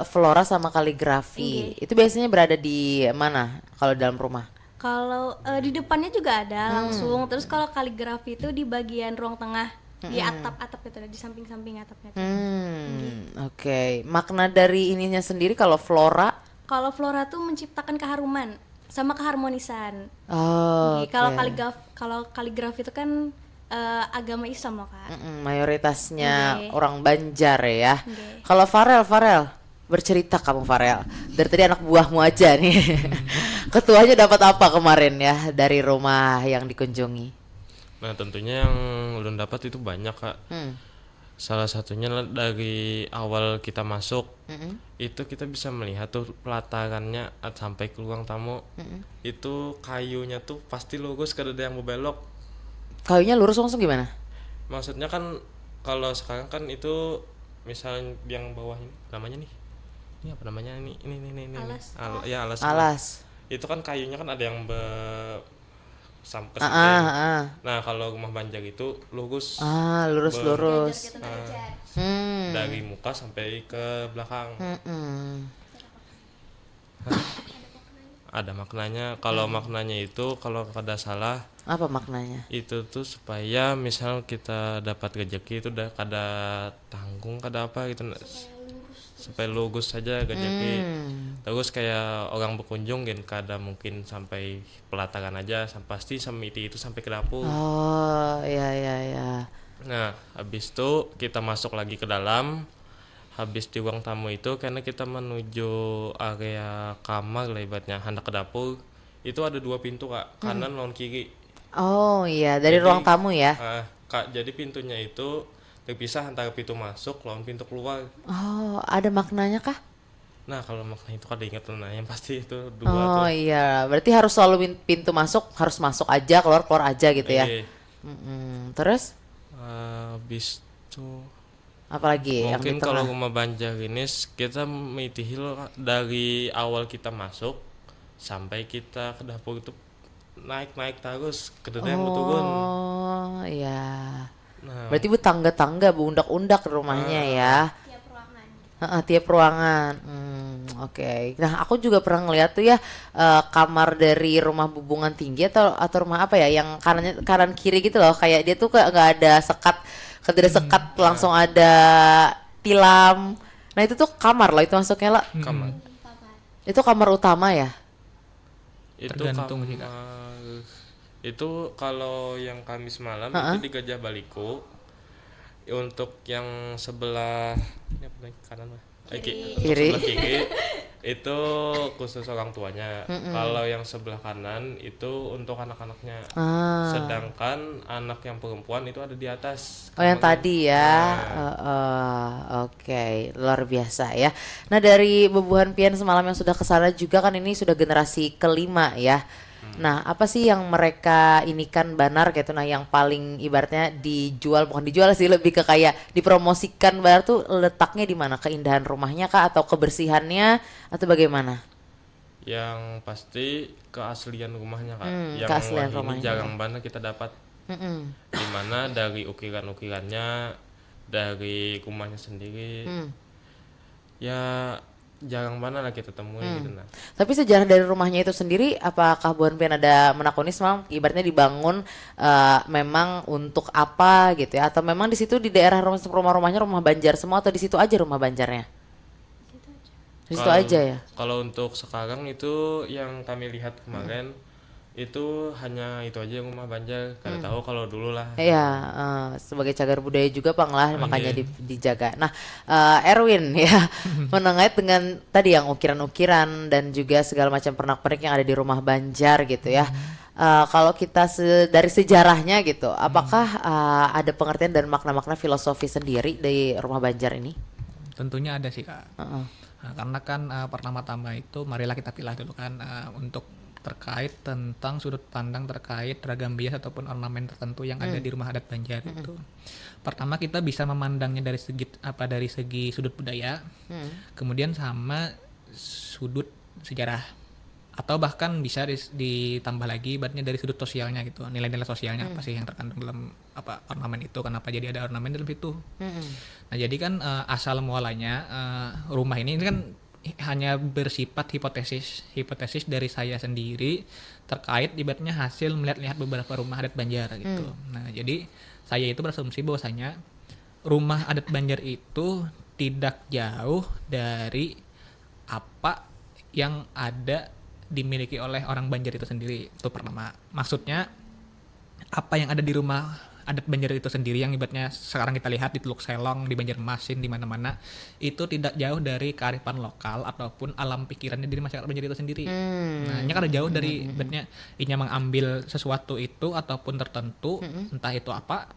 Flora sama kaligrafi. Itu biasanya berada di mana kalau dalam rumah? Kalau di depannya juga ada langsung. Terus kalau kaligrafi itu di bagian ruang tengah, di atap-atap itu, di samping-samping atapnya. Oke. Makna dari ininya sendiri kalau flora? Kalau flora tuh menciptakan keharuman sama keharmonisan. Kalau kaligrafi itu kan agama Islam loh Kak. Mayoritasnya orang Banjar ya. Kalau Farel bercerita kamu Farel. Dari tadi anak buahmu aja nih. Ketuanya dapat apa kemarin ya dari rumah yang dikunjungi? Nah tentunya yang ulun dapat itu banyak Kak. Salah satunya dari awal kita masuk itu kita bisa melihat tuh pelatarannya sampai ke ruang tamu. Itu kayunya tuh pasti lurus, kada ada yang berbelok. Kayunya lurus langsung gimana? Maksudnya kan kalau sekarang kan itu misalnya yang bawah ini namanya nih, ini apa namanya ini Alas. Ya alas. Alas. Itu kan kayunya kan ada yang sampai Nah kalau rumah Banjar itu lurus. Lurus. Dari muka sampai ke belakang. Ada maknanya. Kalau maknanya itu kalau kada salah. Apa maknanya? Itu tuh supaya misal kita dapat rezeki itu udah kada tanggung kada apa gitu. Supaya lurus saja rezeki. Terus kayak orang berkunjung kan kada mungkin sampai pelataran aja, pasti semiti itu sampai ke dapur. Oh, iya. Nah, habis itu kita masuk lagi ke dalam. Habis di ruang tamu itu karena kita menuju area kamar lah ibaratnya, hendak ke dapur. Itu ada 2 pintu Kak, kanan lawan kiri. Oh iya, dari Jadi, ruang tamu ya. Kak, jadi pintunya itu terpisah antara pintu masuk lawan pintu keluar. Oh, ada maknanya kah? Nah, kalau makna itu kada ingat nah, yang pasti itu 2 Oh tuh. iya, berarti harus selalu pintu masuk harus masuk aja, keluar aja gitu ya. Terus? Habis itu Apalagi yang di mungkin kalau tengah? rumah Banjar ini kita mitihil dari awal kita masuk sampai kita ke dapur itu naik terus kedua yang turun. Oh iya. Nah, Berarti bu tangga-tangga, bu undak-undak rumahnya ya. Tiap ruangan. Oke. Nah, aku juga pernah ngeliat tuh ya kamar dari rumah Bubungan Tinggi atau rumah apa ya yang kanan kiri gitu loh. Kayak dia tuh nggak ada sekat, sekat langsung ada tilam. Nah itu tuh kamar loh, itu masuknya lah. kamar. Itu kamar utama ya. Itu Tergantung sih, Kak. Itu kalau yang Kamis malam itu di Gajah Baliku. Untuk yang sebelah ini apa nih, kanan lah. Kiri. Sebelah kiri itu khusus orang tuanya. Kalau yang sebelah kanan itu untuk anak-anaknya. Sedangkan anak yang perempuan itu ada di atas. Oh yang tadi ya. Oke, luar biasa ya. Nah dari Bebuhan Pian semalam yang sudah kesana juga kan ini sudah generasi kelima ya. Nah apa sih yang mereka inikan Banar gitu, nah yang paling ibaratnya dijual, bukan dijual sih, lebih ke kayak dipromosikan Banar tuh letaknya di mana? Keindahan rumahnya kah atau kebersihannya atau bagaimana? Yang pasti keaslian rumahnya Kak. Yang keaslian ini rumahnya. jarang banget kita dapat. Dimana dari ukiran-ukirannya, dari rumahnya sendiri, ya jarang banget lah kita temui gitu nah. Tapi sejarah dari rumahnya itu sendiri, apakah Buan Pian ada menakuni semalam? Ibaratnya dibangun memang untuk apa gitu ya? Atau memang di situ di daerah rumah-rumahnya rumah Banjar semua atau di situ aja rumah Banjarnya? Di situ aja ya? Kalau untuk sekarang itu yang kami lihat kemarin itu hanya itu aja rumah Banjar. Kada tahu kalau dulu lah. Iya, sebagai cagar budaya juga Pang lah, makanya dijaga. Nah, Erwin ya, menengait dengan tadi yang ukiran-ukiran dan juga segala macam pernak-pernik yang ada di rumah Banjar gitu ya. Kalau kita dari sejarahnya gitu, apakah ada pengertian dan makna-makna filosofi sendiri dari rumah Banjar ini? Tentunya ada sih Kak. Nah, karena kan pertama-tama itu marilah kita pilih dulu kan untuk terkait tentang sudut pandang terkait ragam bias ataupun ornamen tertentu yang ada di rumah adat Banjar itu. Pertama kita bisa memandangnya dari segi sudut budaya, kemudian sama sudut sejarah, atau bahkan bisa ditambah lagi ibaratnya dari sudut sosialnya gitu, nilai-nilai sosialnya apa sih yang terkandung dalam ornamen itu, kenapa jadi ada ornamen dalam situ. Nah jadi kan asal mualanya rumah ini kan hanya bersifat hipotesis dari saya sendiri terkait ibaratnya hasil melihat-lihat beberapa rumah adat Banjar gitu. Nah jadi saya itu berasumsi bahwasanya rumah adat Banjar itu tidak jauh dari apa yang ada dimiliki oleh orang Banjar itu sendiri. Itu pertama. Maksudnya apa yang ada di rumah adat Banjar itu sendiri yang ibaratnya sekarang kita lihat di Teluk Selong, di Banjarmasin, di mana-mana itu tidak jauh dari kearifan lokal ataupun alam pikirannya dari masyarakat Banjar itu sendiri. Nah, ini kan jauh dari ibaratnya ini mengambil sesuatu itu ataupun tertentu, entah itu apa,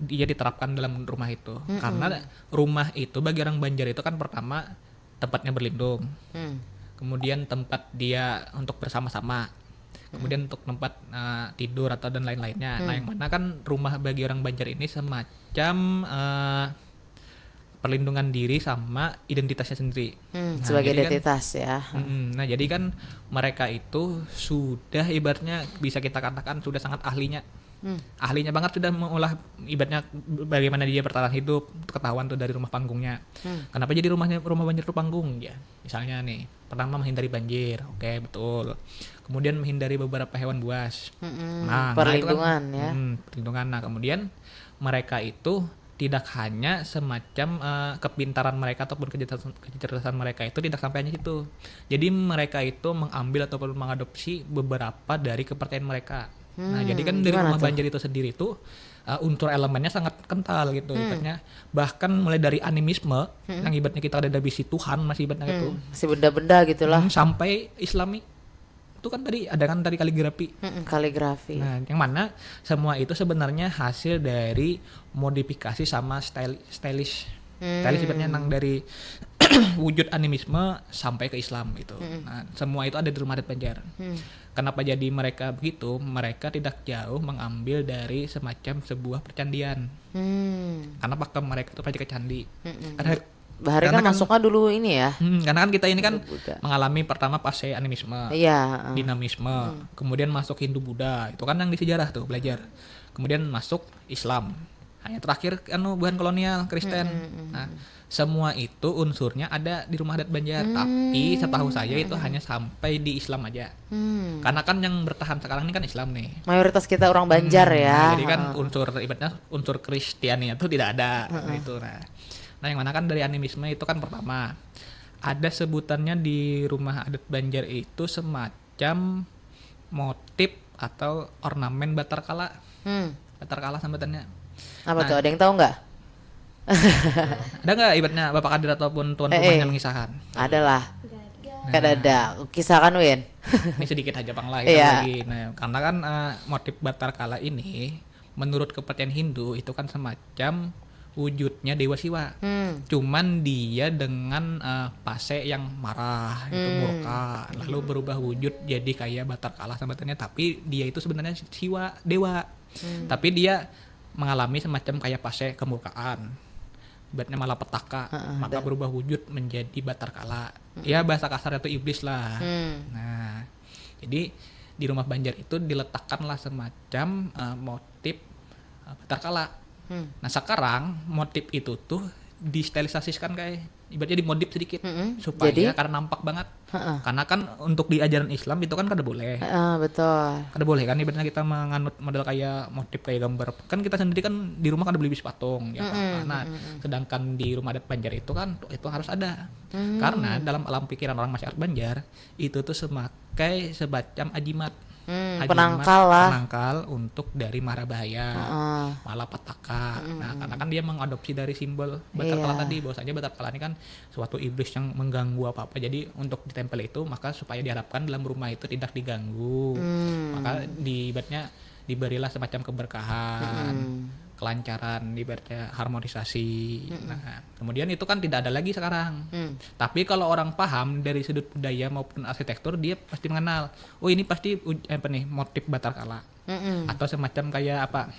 dia diterapkan dalam rumah itu. Karena rumah itu bagi orang Banjar itu kan pertama tempatnya berlindung, kemudian tempat dia untuk bersama-sama, kemudian untuk tempat tidur atau dan lain-lainnya. Nah, yang mana kan rumah bagi orang Banjar ini semacam perlindungan diri sama identitasnya sendiri. Sebagai jadi identitas ya. Nah, jadi kan mereka itu sudah ibaratnya bisa kita katakan sudah sangat ahlinya. Ahlinya banget sudah mengolah ibaratnya bagaimana dia bertahan hidup, ketahuan tuh dari rumah panggungnya. Kenapa jadi rumah Banjar itu panggung ya? Misalnya nih, pertama menghindari banjir, oke, betul. Kemudian menghindari beberapa hewan buas. Perlindungan itu kan, perlindungan. Nah, kemudian mereka itu tidak hanya semacam kepintaran mereka ataupun kecerdasan mereka itu tidak sampai hanya situ. Jadi mereka itu mengambil ataupun mengadopsi beberapa dari kepercayaan mereka. Nah, jadi kan dari rumah Banjar itu sendiri itu unsur elemennya sangat kental gitu, ibaratnya bahkan mulai dari animisme yang ibaratnya kita ada visi Tuhan masih ibaratnya gitu, si benda-benda gitulah, sampai Islami itu kan tadi ada kan tadi kaligrafi. Nah, yang mana semua itu sebenarnya hasil dari modifikasi sama stylish ibaratnya yang dari wujud animisme sampai ke Islam gitu. Nah, semua itu ada di rumah adat Banjar. Kenapa jadi mereka begitu? Mereka tidak jauh mengambil dari semacam sebuah percandian. Karena faktor mereka itu pasti ke candi. Bahari kan masuknya dulu ini ya. Karena kan kita ini kan mengalami pertama fase animisme, dinamisme, kemudian masuk Hindu Buddha. Itu kan yang di sejarah tuh belajar. Kemudian masuk Islam. Hanya terakhir bukan kolonial Kristen. Nah, semua itu unsurnya ada di rumah adat Banjar, tapi setahu saya itu hanya sampai di Islam aja. Karena kan yang bertahan sekarang ini kan Islam nih. Mayoritas kita orang Banjar ya. Nah, jadi kan unsur Kristiani itu tidak ada gitu. Nah, yang mana kan dari animisme itu kan pertama ada sebutannya di rumah adat Banjar itu semacam motif atau ornamen Batar Kala. Batar Kala sebutannya. Apa tuh? Ada yang tahu nggak? Ada nggak ibaratnya Bapak Kadir ataupun tuan rumahnya mengisahkan? Adalah. Kan ada. Kisahkan Win. Ini sedikit aja Bang lah lagi. Nah, karena kan motif Batar Kala ini menurut kepercayaan Hindu itu kan semacam wujudnya Dewa Siwa. Cuman dia dengan fase yang marah, itu murka, lalu berubah wujud jadi kayak Batar Kala sebenarnya, tapi dia itu sebenarnya Siwa, dewa. Tapi dia mengalami semacam kayak fase kemurkaan, ibaratnya malah petaka, maka berubah wujud menjadi Batar Kala. Ya bahasa kasarnya itu iblis lah. Nah, jadi di rumah Banjar itu diletakkanlah semacam motif Batar Kala. Nah, sekarang motif itu tuh distylisasikan kayak ibaratnya dimodif sedikit supaya jadi, karena nampak banget. Karena kan untuk di ajaran Islam itu kan kada boleh. Betul. Kada boleh kan ibaratnya kita menganut model kayak motif kayak gambar. Kan kita sendiri kan di rumah kada beli bis patung ya. Nah, sedangkan di rumah adat Banjar itu kan itu harus ada. Karena dalam alam pikiran orang masyarakat Banjar itu tuh semakai semacam ajimat. Penangkal untuk dari mara bahaya, malapetaka. Nah, karena kan dia mengadopsi dari simbol Batar Kala tadi, bahwasanya Batar Kala ini kan suatu iblis yang mengganggu apa-apa. Jadi untuk ditempel itu maka supaya diharapkan dalam rumah itu tidak diganggu. Maka ibaratnya diberilah semacam keberkahan, kelancaran, ibaratnya harmonisasi. Nah, kemudian itu kan tidak ada lagi sekarang. Tapi kalau orang paham dari sudut budaya maupun arsitektur, dia pasti mengenal, oh ini pasti motif Batar Kala. Atau semacam kayak apa?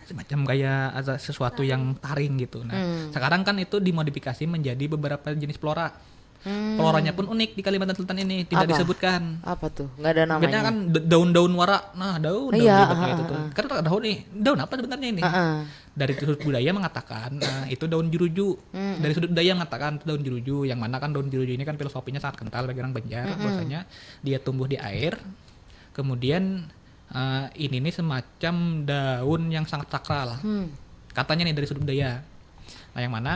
Semacam kayak ada sesuatu yang taring gitu. Nah, sekarang kan itu dimodifikasi menjadi beberapa jenis flora. Floranya pun unik di Kalimantan Selatan ini, tidak disebutkan. Apa tuh? Nggak ada namanya. Biasanya kan daun-daun wara. Nah, daun gitu tuh. Kan daun nih. Daun apa sebenarnya ini? Dari sudut budaya mengatakan itu daun juruju. Dari sudut budaya mengatakan itu daun juruju, yang mana kan daun juruju ini kan filosofinya sangat kental bagi orang Banjar. Bahwasanya dia tumbuh di air. Kemudian ini nih semacam daun yang sangat sakral. Katanya nih dari sudut budaya. Nah, yang mana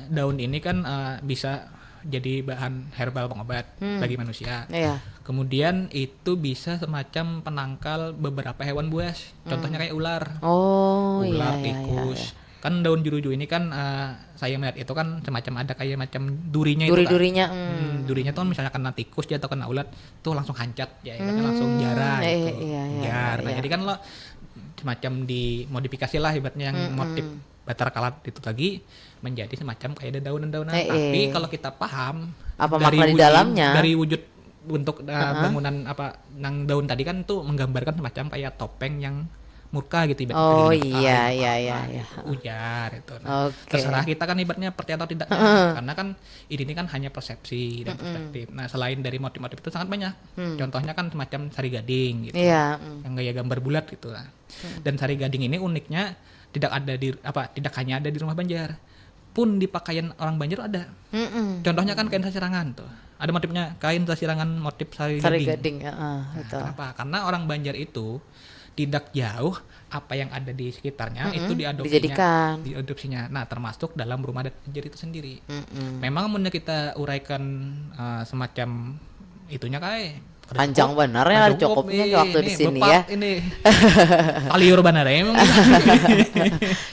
daun ini kan bisa jadi bahan herbal pengobat bagi manusia. Iya. Kemudian itu bisa semacam penangkal beberapa hewan buas. Contohnya kayak ular. Oh, Ular, iya, iya, tikus. iya. Kan daun juruju ini kan saya melihat itu kan semacam ada kayak macam durinya itu kan. Duri-durinya. Durinya tuh misalnya kena tikus dia atau kena ulat tuh langsung hancat ya, ibaratnya langsung jarah gitu. Iya, Jar. Nah, iya. jadi kan lo semacam dimodifikasi lah ibaratnya yang motif batar kalat itu lagi menjadi semacam kayak ada daunan-daunan. Tapi kalau kita paham apa makna di dalamnya, dari wujud bentuk bangunan apa nang daun tadi kan tuh menggambarkan semacam kayak topeng yang murka gitu ibaratnya. Oh, Jadi, iya, itu iya, apa, iya, gitu. iya. Ujar itu. Nah, Oke. terserah kita kan ibaratnya percaya atau tidak. Karena kan ini kan hanya persepsi dan perspektif. Nah, selain dari motif-motif itu sangat banyak. Contohnya kan semacam sari gading gitu. Iya. Yang gaya gambar bulat gitu lah. Dan sari gading ini uniknya tidak hanya ada di rumah Banjar. Pun di pakaian orang Banjar ada. Contohnya kan kain sasirangan tuh. Ada motifnya kain sasirangan motif sari gading. Itu. Kenapa? Karena orang Banjar itu tidak jauh apa yang ada di sekitarnya itu diadopsinya. Nah, termasuk dalam rumah adat Banjar itu sendiri. Memang mun kita uraikan semacam itunya kayak Panjang benar ya cukupnya waktu di sini ya. Ini kaliur benar ya emang.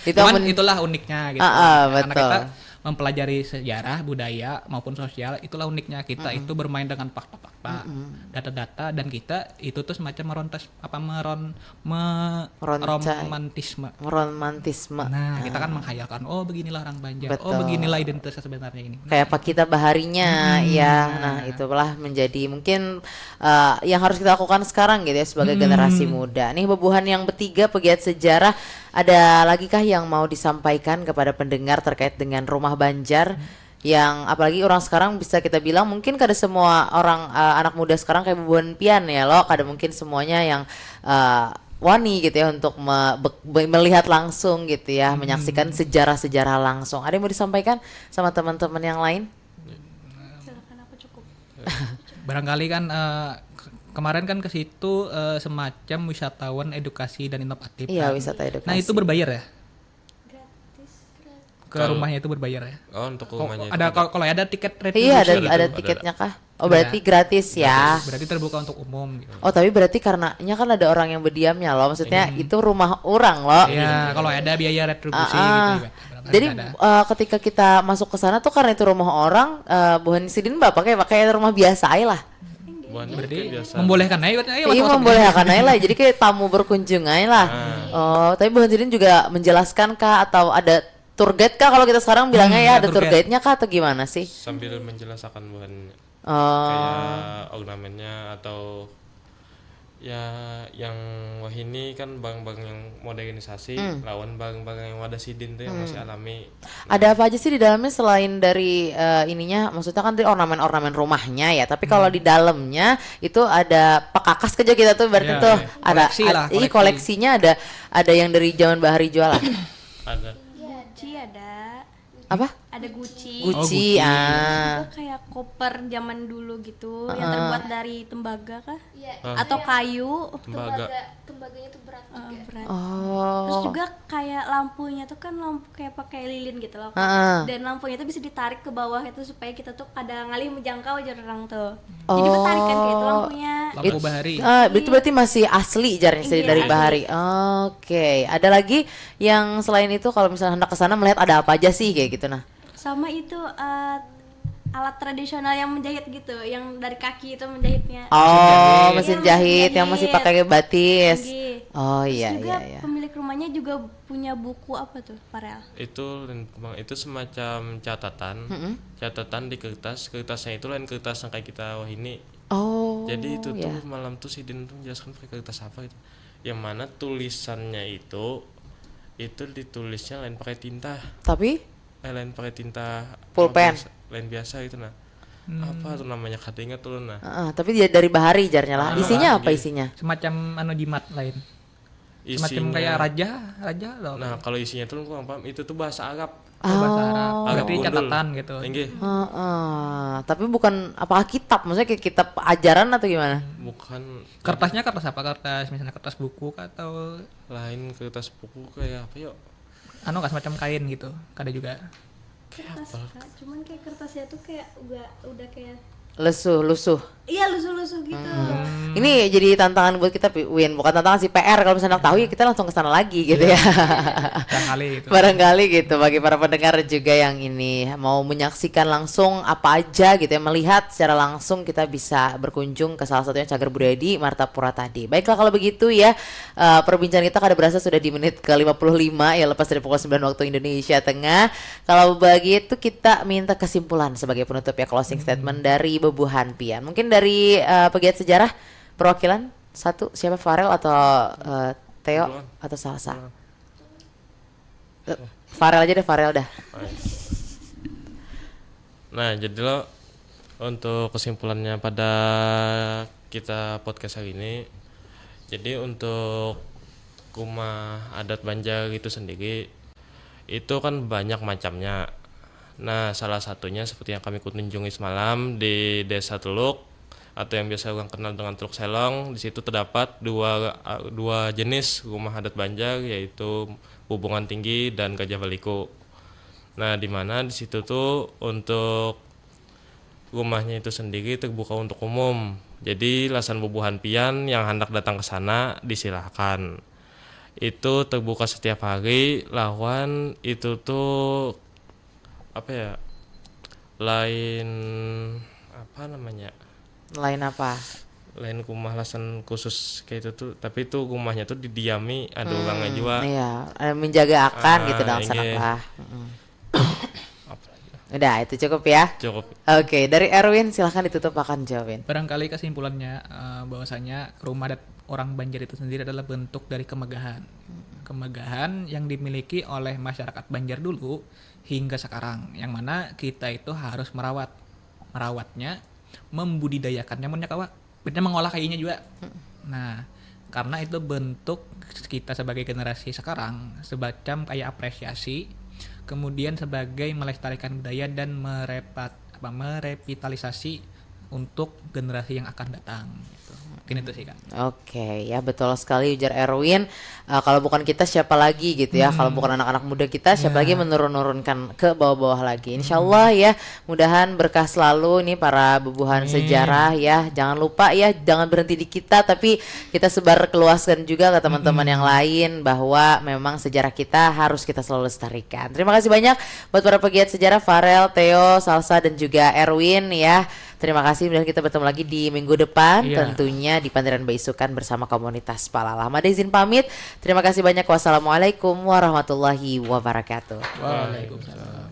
Cuman itulah uniknya gitu. Karena betul. kita mempelajari sejarah, budaya maupun sosial, itulah uniknya kita itu bermain dengan fakta-fakta, data-data, dan kita itu tuh semacam romantisme. Nah, kita kan menghayalkan, oh beginilah orang Banjar, Betul. oh beginilah identitasnya sebenarnya ini. Kayak apa kita baharinya ya. Nah, itulah menjadi mungkin yang harus kita lakukan sekarang gitu ya sebagai generasi muda. Nih bebuhan yang bertiga pegiat sejarah, ada lagi kah yang mau disampaikan kepada pendengar terkait dengan rumah Banjar yang apalagi orang sekarang bisa kita bilang mungkin kada semua orang anak muda sekarang kayak bebuhan pian ya lo, kada mungkin semuanya yang wani gitu ya untuk melihat langsung gitu ya, menyaksikan sejarah-sejarah langsung. Ada yang mau disampaikan sama teman-teman yang lain? Silakan, aku cukup. Barangkali kan kemarin kan ke situ semacam wisatawan edukasi dan inovatif. Iya, kan. wisata edukasi. Nah, itu berbayar ya? Gratis. Ke rumahnya itu berbayar ya? Oh, untuk rumahnya Ada itu. kalau ada tiket rate Iya, khusus ada gitu? tiketnya kah? Oh, berarti gratis ya. Berarti terbuka untuk umum gitu. Oh, tapi berarti karenanya kan ada orang yang berdiamnya loh. Maksudnya itu rumah orang loh. Iya, kalau ada biaya retribusi gitu. Jadi ketika kita masuk ke sana tuh karena itu rumah orang, bukan sidin mbak pakai rumah biasa aja lah. Berarti biasa. membolehkan aja. Iya, membolehkan aja lah. Jadi kayak tamu berkunjung aja lah. Oh, tapi bukan sidin juga menjelaskan kah atau ada tour guide kah kalau kita sekarang bilangnya ya ada tour guide-nya kah atau gimana sih? Sambil menjelaskan bahannya. Oh. Kayak ornamennya atau ya yang wah ini kan barang-barang yang modernisasi lawan barang-barang yang wadah sidin tuh yang masih alami. Ada apa aja sih di dalamnya selain dari ininya? Maksudnya kan dari ornamen-ornamen rumahnya ya. Tapi kalau di dalamnya itu ada pekakas kerja kita tuh berarti Ya, tuh ya. ada Koleksi lah, ini koleksi. koleksinya ada yang dari zaman Bahari jualan. Ada. Gucci ada. Apa? Ada Gucci. Gucci. Itu kayak koper zaman dulu gitu yang terbuat dari tembaga kah? Iya, Atau kayu. tembaganya tuh berat juga. Berat. Oh. Terus juga kayak lampunya tuh kan lampu kayak pakai lilin gitu loh. Dan lampunya tuh bisa ditarik ke bawah itu supaya kita tuh kadang ngalih menjangkau aja orang tuh. Jadi bertarik kan kayak itu lampunya. Lampu bahari. Itu berarti masih asli jarnya sih dari asli. Bahari. Oke. Ada lagi yang selain itu kalau misalnya hendak ke sana melihat ada apa aja sih kayak gitu nah. Sama itu alat tradisional yang menjahit gitu, yang dari kaki itu menjahitnya. Oh, mesin Iya, jahit yang masih pakai batis. Canggih. Oh iya Terus juga iya. pemilik rumahnya juga punya buku apa tuh, Farel? Itu semacam catatan di kertasnya itu lain kertas yang kayak kita wah ini. Oh. Jadi itu ya. tuh malam tuh Sidin tuh menjelaskan pakai kertas apa gitu. Yang mana tulisannya itu ditulisnya lain pakai tinta. Tapi Lain pakai tinta pulpen. Lain biasa gitu nah. Apa tuh namanya kata ingat tuh nah. Tapi dia dari Bahari jarnya lah. Isinya apa gitu. isinya? Semacam jimat lain. Semacam kayak raja loh. Nah, kalau isinya tuh kurang paham, itu tuh bahasa Arab. Bahasa Arab. Berarti gundul. catatan gitu. Inggih. Tapi bukan apa kitab, maksudnya kayak kitab ajaran atau gimana? Bukan Kertasnya kertas apa? Kertas misalnya kertas buku kah, atau lain kertas buku kayak apa yuk? semacam kain gitu. Ada juga. Kertas Kak, cuman kayak kertasnya tuh kayak udah kayak lusuh. iya lusuh-lusuh gitu. Ini jadi tantangan buat kita, Win. Bukan tantangan sih, PR. Kalau misalnya tahu ya kita langsung ke sana lagi gitu ya. Barangkali gitu bagi para pendengar juga yang ini mau menyaksikan langsung apa aja gitu ya, melihat secara langsung, kita bisa berkunjung ke salah satunya Cagar Budaya di Martapura tadi. Baiklah kalau begitu ya, perbincangan kita kada berasa sudah di menit ke-55 ya, lepas dari pukul 9 waktu Indonesia Tengah. Kalau begitu kita minta kesimpulan sebagai penutup ya, closing statement dari Bebuhan Pian. Mungkin dari pegiat sejarah perwakilan satu, siapa, Farel atau Theo atau Salsa? Farel aja deh, Farel dah. Nah, jadi lo untuk kesimpulannya pada kita podcast hari ini, jadi untuk rumah adat Banjar itu sendiri itu kan banyak macamnya. Nah, salah satunya seperti yang kami kunjungi semalam di Desa Teluk atau yang biasa orang kenal dengan Teluk Selong. Di situ terdapat dua jenis rumah adat Banjar, yaitu Bubungan Tinggi dan Gajah Baliko. Nah, di mana di situ tuh untuk rumahnya itu sendiri terbuka untuk umum. Jadi Lasan Bebuhan Pian yang hendak datang ke sana disilahkan. Itu terbuka setiap hari, lawan itu tuh apa ya, lain rumah lasan khusus kayak itu tuh, tapi itu rumahnya tuh didiami ada orangnya juga. Iya, menjaga akan gitu dalam sana lah. Udah, itu cukup ya. Cukup. Oke, dari Erwin silahkan ditutup, akan jawabin. Barangkali kesimpulannya bahwasanya rumah adat orang Banjar itu sendiri adalah bentuk dari kemegahan. Kemegahan yang dimiliki oleh masyarakat Banjar dulu hingga sekarang, yang mana kita itu harus merawatnya, membudidayakannya, mengolah kayunya juga. Nah, karena itu bentuk kita sebagai generasi sekarang semacam kayak apresiasi, kemudian sebagai melestarikan budaya dan merevitalisasi untuk generasi yang akan datang gitu. Mungkin itu sih Kak. Oke, ya betul sekali ujar Erwin. Kalau bukan kita siapa lagi gitu ya. Kalau bukan anak-anak muda kita siapa lagi menurunkan ke bawah-bawah lagi. Insya Allah ya, mudahan berkah selalu nih para bebuhan sejarah ya. Jangan lupa ya, jangan berhenti di kita, tapi kita sebar keluaskan juga ke teman-teman yang lain bahwa memang sejarah kita harus kita selalu lestarikan. Terima kasih banyak buat para pegiat sejarah, Farel, Theo, Salsa dan juga Erwin ya. Terima kasih, dan kita bertemu lagi di minggu depan tentunya di Pantiran Baisukan bersama komunitas Palalah. Mada izin pamit. Terima kasih banyak. Wassalamualaikum warahmatullahi wabarakatuh. Waalaikumsalam.